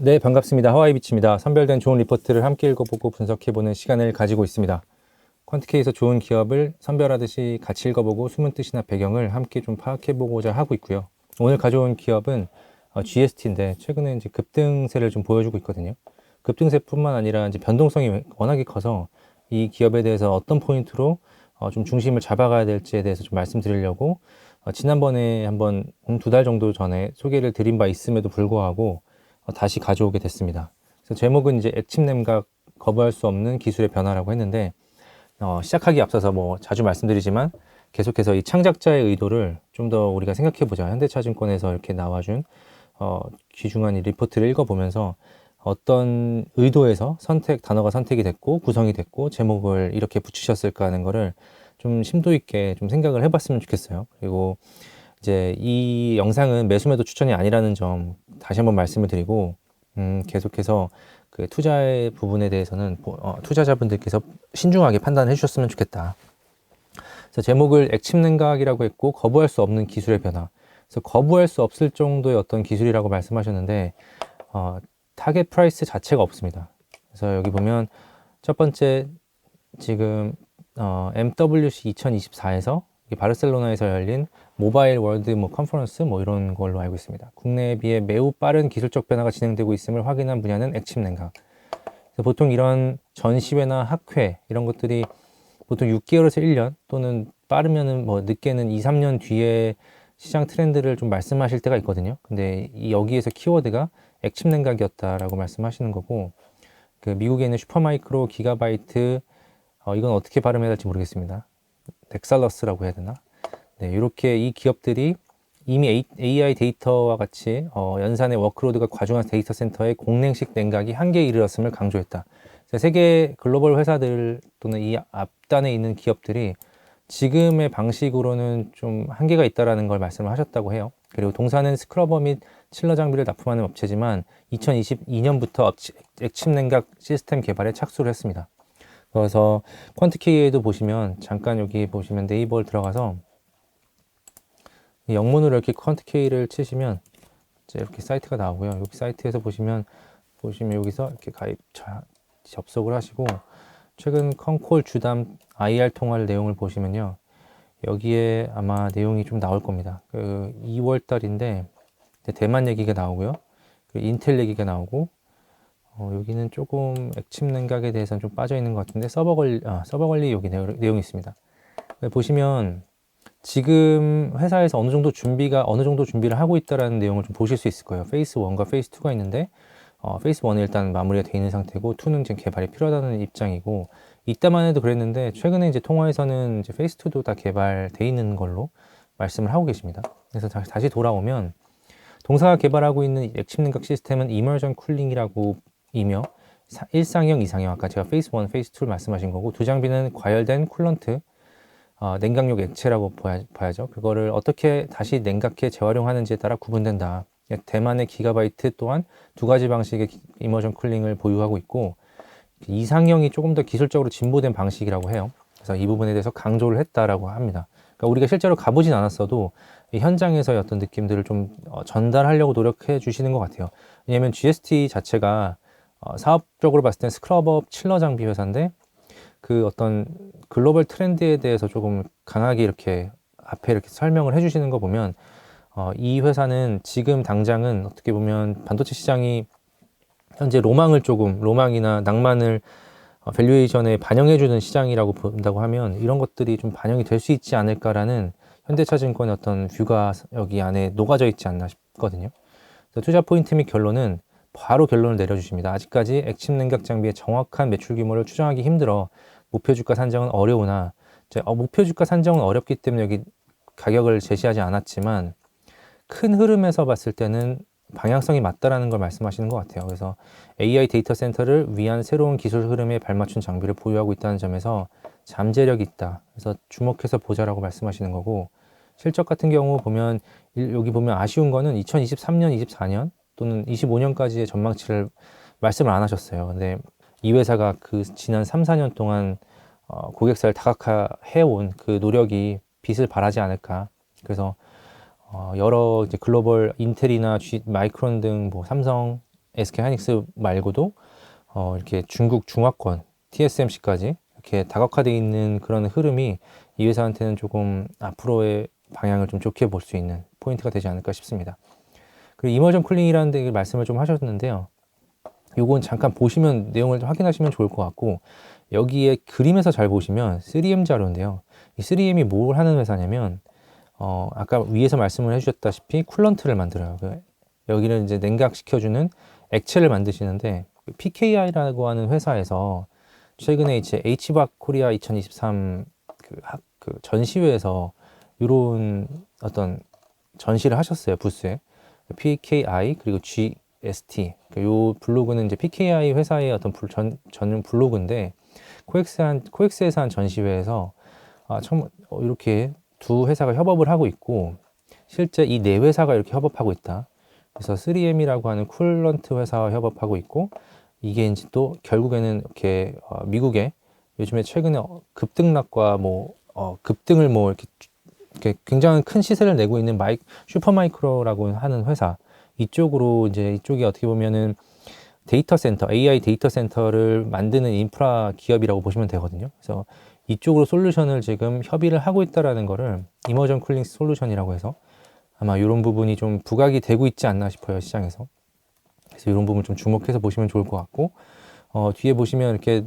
네, 반갑습니다. 하와이비치입니다. 선별된 좋은 리포트를 함께 읽어보고 분석해보는 시간을 가지고 있습니다. 퀀트키에서 좋은 기업을 선별하듯이 같이 읽어보고 숨은 뜻이나 배경을 함께 좀 파악해보고자 하고 있고요. 오늘 가져온 기업은 GST인데 최근에 이제 급등세를 좀 보여주고 있거든요. 급등세뿐만 아니라 이제 변동성이 워낙에 커서 이 기업에 대해서 어떤 포인트로 좀 중심을 잡아가야 될지에 대해서 좀 말씀드리려고 지난번에 한번 2달 정도 전에 소개를 드린 바 있음에도 불구하고 다시 가져오게 됐습니다. 그래서 제목은 이제 액침 냉각 거부할 수 없는 기술의 변화라고 했는데 시작하기 앞서서 뭐 자주 말씀드리지만 계속해서 이 창작자의 의도를 좀 더 우리가 생각해 보자. 현대차증권에서 이렇게 나와준 귀중한 이 리포트를 읽어보면서 어떤 의도에서 단어가 선택이 됐고 구성이 됐고 제목을 이렇게 붙이셨을까 하는 거를 좀 심도 있게 좀 생각을 해봤으면 좋겠어요. 그리고 이제 이 영상은 매수매도 추천이 아니라는 점 다시 한번 말씀을 드리고 계속해서 그 투자의 부분에 대해서는 투자자분들께서 신중하게 판단해 주셨으면 좋겠다. 그래서 제목을 액침 냉각이라고 했고 거부할 수 없는 기술의 변화. 그래서 거부할 수 없을 정도의 어떤 기술이라고 말씀하셨는데 타겟 프라이스 자체가 없습니다. 그래서 여기 보면 첫 번째 지금 MWC 2024에서 바르셀로나에서 열린 모바일 월드 컨퍼런스 이런 걸로 알고 있습니다. 국내에 비해 매우 빠른 기술적 변화가 진행되고 있음을 확인한 분야는 액침 냉각. 보통 이런 전시회나 학회 이런 것들이 보통 6개월에서 1년 또는 빠르면은 늦게는 2, 3년 뒤에 시장 트렌드를 좀 말씀하실 때가 있거든요. 근데 여기에서 키워드가 액침 냉각이었다라고 말씀하시는 거고, 그 미국에 있는 슈퍼마이크로, 기가바이트, 이건 어떻게 발음해야 될지 모르겠습니다. 넥살러스라고 해야 되나? 네, 이렇게 이 기업들이 이미 AI 데이터와 같이 연산의 워크로드가 과중한 데이터 센터의 공랭식 냉각이 한계에 이르렀음을 강조했다. 세계 글로벌 회사들 또는 이 앞단에 있는 기업들이 지금의 방식으로는 좀 한계가 있다라는 걸 말씀을 하셨다고 해요. 그리고 동사는 스크러버 및 칠러 장비를 납품하는 업체지만 2022년부터 액침 냉각 시스템 개발에 착수를 했습니다. 그래서 퀀트키에도 보시면 잠깐 여기 보시면 네이버를 들어가서 영문으로 이렇게 퀀트키를 치시면 이렇게 사이트가 나오고요. 여기 사이트에서 보시면 여기서 이렇게 접속을 하시고 최근 컨콜 주담 IR 통화 내용을 보시면요. 여기에 아마 내용이 좀 나올 겁니다. 그 2월 달인데 대만 얘기가 나오고요. 그 인텔 얘기가 나오고 여기는 조금 액침 냉각에 대해서는 좀 빠져 있는 것 같은데 서버 관리 여기 내용이 있습니다. 보시면 지금 회사에서 어느 정도 준비를 하고 있다라는 내용을 좀 보실 수 있을 거예요. 페이스 1과 페이스 2가 있는데 페이스 1은 일단 마무리가 되어 있는 상태고 2는 지금 개발이 필요하다는 입장이고, 이때만 해도 그랬는데 최근에 이제 통화에서는 이제 페이스 2도 다 개발되어 있는 걸로 말씀을 하고 계십니다. 그래서 다시 돌아오면 동사가 개발하고 있는 액침 냉각 시스템은 이머전 쿨링이라고 이며 일상형, 이상형, 아까 제가 페이스 1, 페이스 2를 말씀하신 거고, 두 장비는 과열된 쿨런트, 냉각용 액체라고 봐야죠. 그거를 어떻게 다시 냉각해 재활용하는지에 따라 구분된다. 대만의 기가바이트 또한 두 가지 방식의 이머전 쿨링을 보유하고 있고, 이상형이 조금 더 기술적으로 진보된 방식이라고 해요. 그래서 이 부분에 대해서 강조를 했다라고 합니다. 그러니까 우리가 실제로 가보진 않았어도 이 현장에서의 어떤 느낌들을 좀 전달하려고 노력해 주시는 것 같아요. 왜냐하면 GST 자체가 사업적으로 봤을 땐 스크러버 칠러 장비 회사인데 그 어떤 글로벌 트렌드에 대해서 조금 강하게 이렇게 앞에 이렇게 설명을 해주시는 거 보면 이 회사는 지금 당장은 어떻게 보면 반도체 시장이 현재 로망이나 낭만을 밸류에이션에 반영해주는 시장이라고 본다고 하면 이런 것들이 좀 반영이 될 수 있지 않을까라는 현대차증권의 어떤 뷰가 여기 안에 녹아져 있지 않나 싶거든요. 투자 포인트 및 결론은 바로 결론을 내려주십니다. 아직까지 액침 냉각 장비의 정확한 매출 규모를 추정하기 힘들어 목표 주가 산정은 어려우나, 목표 주가 산정은 어렵기 때문에 여기 가격을 제시하지 않았지만 큰 흐름에서 봤을 때는 방향성이 맞다라는 걸 말씀하시는 것 같아요. 그래서 AI 데이터 센터를 위한 새로운 기술 흐름에 발맞춘 장비를 보유하고 있다는 점에서 잠재력이 있다. 그래서 주목해서 보자라고 말씀하시는 거고, 실적 같은 경우 보면 여기 보면 아쉬운 거는 2023년, 24년 또는 25년까지의 전망치를 말씀을 안 하셨어요. 근데 이 회사가 그 지난 3, 4년 동안 고객사를 다각화해온 그 노력이 빛을 발하지 않을까. 그래서 여러 이제 글로벌 인텔이나 마이크론 등 삼성, SK 하이닉스 말고도 이렇게 중국 중화권 TSMC까지 이렇게 다각화되어 있는 그런 흐름이 이 회사한테는 조금 앞으로의 방향을 좀 좋게 볼 수 있는 포인트가 되지 않을까 싶습니다. 그리고 이머전 쿨링이라는 데 말씀을 좀 하셨는데요. 요건 잠깐 보시면 내용을 확인하시면 좋을 것 같고, 여기에 그림에서 잘 보시면 3M 자료인데요. 이 3M이 뭘 하는 회사냐면 아까 위에서 말씀을 해주셨다시피 쿨런트를 만들어요. 여기는 이제 냉각시켜주는 액체를 만드시는데, PKI라고 하는 회사에서 최근에 이제 HVAC 코리아 2023 그 전시회에서 이런 어떤 전시를 하셨어요, 부스에. PKI 그리고 GST. 요 블로그는 이제 PKI 회사의 어떤 전용 블로그인데, 코엑스에서 한 전시회에서 참 이렇게 두 회사가 협업을 하고 있고, 실제 이 네 회사가 이렇게 협업하고 있다. 그래서 3M이라고 하는 쿨런트 회사와 협업하고 있고, 이게 이제 또 결국에는 이렇게 미국의 요즘에 최근에 급등락과 급등을 이렇게 굉장히 큰 시세를 내고 있는 슈퍼마이크로라고 하는 회사, 이쪽으로 이제 이쪽이 어떻게 보면은 데이터 센터, AI 데이터 센터를 만드는 인프라 기업이라고 보시면 되거든요. 그래서 이쪽으로 솔루션을 지금 협의를 하고 있다라는 거를 이머전 쿨링 솔루션이라고 해서 아마 이런 부분이 좀 부각이 되고 있지 않나 싶어요, 시장에서. 그래서 이런 부분 좀 주목해서 보시면 좋을 것 같고, 뒤에 보시면 이렇게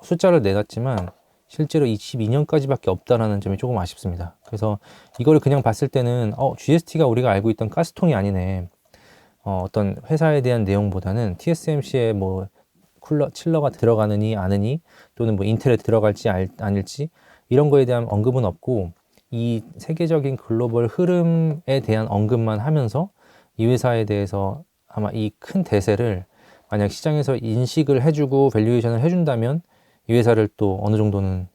숫자를 내놨지만 실제로 22년까지밖에 없다라는 점이 조금 아쉽습니다. 그래서 이거를 그냥 봤을 때는 GST가 우리가 알고 있던 가스통이 아니네. 어떤 회사에 대한 내용보다는 TSMC에 칠러가 들어가느니 아느니, 또는 인텔에 들어갈지 아닐지 이런 거에 대한 언급은 없고, 이 세계적인 글로벌 흐름에 대한 언급만 하면서 이 회사에 대해서 아마 이 큰 대세를 만약 시장에서 인식을 해주고 밸류에이션을 해준다면 이 회사를 또 어느 정도는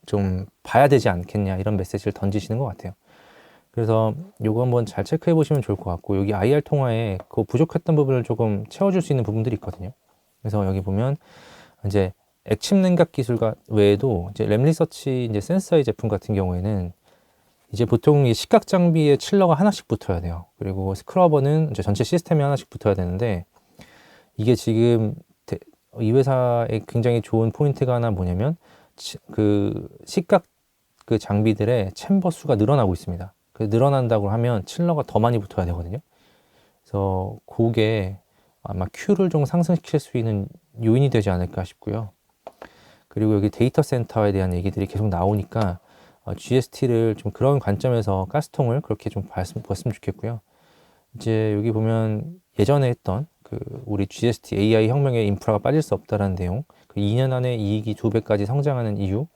좀 봐야 되지 않겠냐, 이런 메시지를 던지시는 것 같아요. 그래서 요거 한번 잘 체크해 보시면 좋을 것 같고, 여기 IR 통화에 그 부족했던 부분을 조금 채워줄 수 있는 부분들이 있거든요. 그래서 여기 보면 이제 액침 냉각 기술과 외에도 이제 램리서치 이제 센서의 제품 같은 경우에는 이제 보통 이 시각 장비에 칠러가 하나씩 붙어야 돼요. 그리고 스크러버는 이제 전체 시스템에 하나씩 붙어야 되는데, 이게 지금 이 회사의 굉장히 좋은 포인트가 하나 뭐냐면 그 시각 그 장비들의 챔버 수가 늘어나고 있습니다. 늘어난다고 하면 칠러가 더 많이 붙어야 되거든요. 그래서 그게 아마 Q를 좀 상승시킬 수 있는 요인이 되지 않을까 싶고요. 그리고 여기 데이터 센터에 대한 얘기들이 계속 나오니까 GST를 좀 그런 관점에서 가스통을 그렇게 좀 봤으면 좋겠고요. 이제 여기 보면 예전에 했던 우리 GST AI 혁명의 인프라가 빠질 수 없다라는 내용, 2년 안에 이익이 2배까지 성장하는 이유,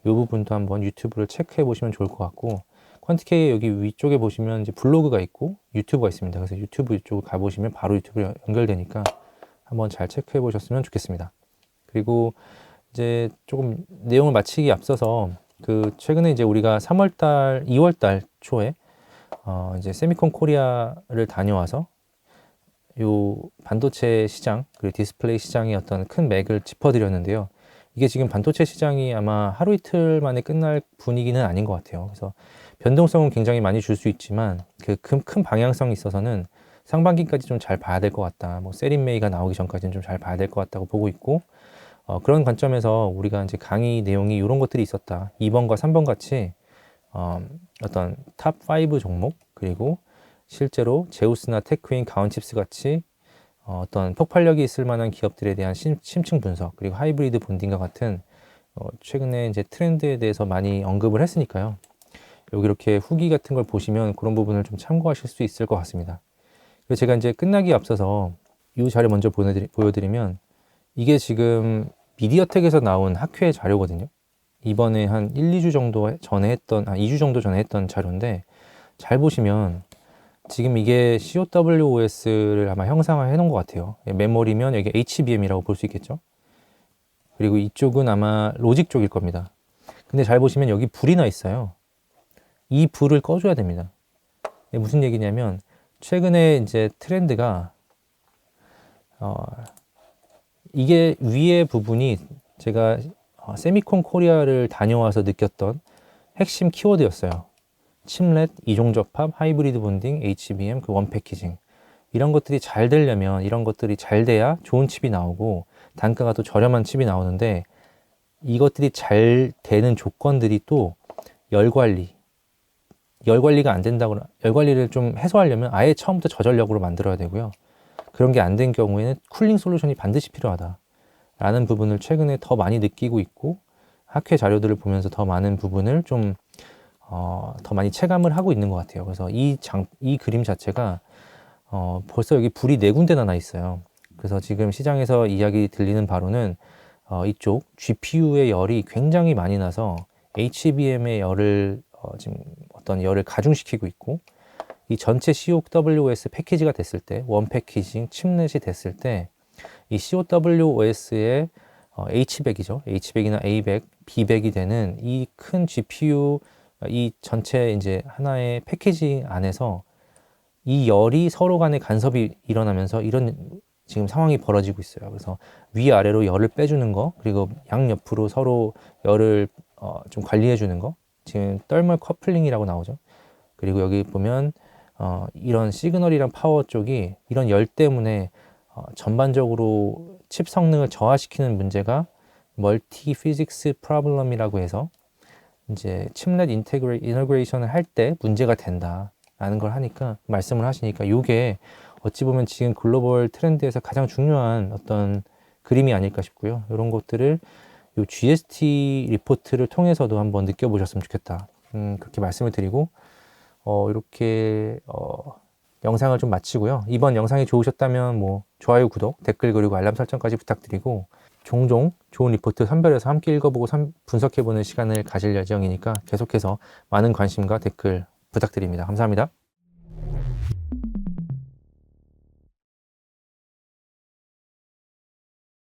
이 부분도 한번 유튜브를 체크해 보시면 좋을 것 같고, 퀀티케이 여기 위쪽에 보시면 이제 블로그가 있고 유튜브가 있습니다. 그래서 유튜브 이쪽을 가보시면 바로 유튜브로 연결되니까 한번 잘 체크해 보셨으면 좋겠습니다. 그리고 이제 조금 내용을 마치기 앞서서 최근에 이제 우리가 2월달 초에 이제 세미콘 코리아를 다녀와서 요 반도체 시장 그리고 디스플레이 시장의 어떤 큰 맥을 짚어드렸는데요. 이게 지금 반도체 시장이 아마 하루 이틀 만에 끝날 분위기는 아닌 것 같아요. 그래서 변동성은 굉장히 많이 줄 수 있지만 큰 방향성이 있어서는 상반기까지 좀 잘 봐야 될 것 같다. 세린 메이가 나오기 전까지는 좀 잘 봐야 될 것 같다고 보고 있고, 그런 관점에서 우리가 이제 강의 내용이 이런 것들이 있었다. 2번과 3번 같이 어떤 탑 5 종목, 그리고 실제로 제우스나 테크윈, 가온칩스 같이 어떤 폭발력이 있을 만한 기업들에 대한 심층 분석, 그리고 하이브리드 본딩과 같은 최근에 이제 트렌드에 대해서 많이 언급을 했으니까요. 여기 이렇게 후기 같은 걸 보시면 그런 부분을 좀 참고하실 수 있을 것 같습니다. 그래서 제가 이제 끝나기 앞서서 이 자료 먼저 보여드리면, 이게 지금 미디어텍에서 나온 학회 자료거든요. 이번에 한 2주 정도 전에 했던 자료인데, 잘 보시면 지금 이게 COWOS를 아마 형상화해 놓은 것 같아요. 메모리면 여기 HBM이라고 볼 수 있겠죠. 그리고 이쪽은 아마 로직 쪽일 겁니다. 근데 잘 보시면 여기 불이 나 있어요. 이 불을 꺼줘야 됩니다. 무슨 얘기냐면, 최근에 이제 트렌드가 이게 위에 부분이 제가 세미콘 코리아를 다녀와서 느꼈던 핵심 키워드였어요. 칩렛, 이종 접합, 하이브리드 본딩, HBM, 원 패키징. 이런 것들이 잘 되려면 이런 것들이 잘 돼야 좋은 칩이 나오고 단가가 또 저렴한 칩이 나오는데 이것들이 잘 되는 조건들이 또 열 관리가 안 된다고 열 관리를 좀 해소하려면 아예 처음부터 저전력으로 만들어야 되고요. 그런 게 안 된 경우에는 쿨링 솔루션이 반드시 필요하다 라는 부분을 최근에 더 많이 느끼고 있고 학회 자료들을 보면서 더 많은 부분을 좀 더 많이 체감을 하고 있는 것 같아요. 그래서 이 그림 자체가 벌써 여기 불이 4군데나 나 있어요. 그래서 지금 시장에서 이야기 들리는 바로는 이쪽 GPU의 열이 굉장히 많이 나서 HBM의 열을 지금 어떤 열을 가중시키고 있고 이 전체 COWOS 패키지가 됐을 때 원 패키징 칩넷이 됐을 때 이 COWOS의 H100이죠. H100이나 A100, B100이 되는 이 큰 GPU 이 전체 이제 하나의 패키지 안에서 이 열이 서로 간의 간섭이 일어나면서 이런 지금 상황이 벌어지고 있어요. 그래서 위아래로 열을 빼주는 거, 그리고 양옆으로 서로 열을 좀 관리해 주는 거. 지금 떨멀 커플링이라고 나오죠. 그리고 여기 보면 이런 시그널이랑 파워 쪽이 이런 열 때문에 전반적으로 칩 성능을 저하시키는 문제가 멀티 피직스 프로블럼이라고 해서 이제 칩넷 인테그레이션을 할 때 문제가 된다라는 걸 하니까 말씀을 하시니까 이게 어찌 보면 지금 글로벌 트렌드에서 가장 중요한 어떤 그림이 아닐까 싶고요. 이런 것들을 이 GST 리포트를 통해서도 한번 느껴보셨으면 좋겠다. 그렇게 말씀을 드리고 이렇게 영상을 좀 마치고요. 이번 영상이 좋으셨다면 뭐 좋아요, 구독, 댓글 그리고 알람 설정까지 부탁드리고 종종 좋은 리포트 선별해서 함께 읽어보고 분석해보는 시간을 가질 예정이니까 계속해서 많은 관심과 댓글 부탁드립니다. 감사합니다.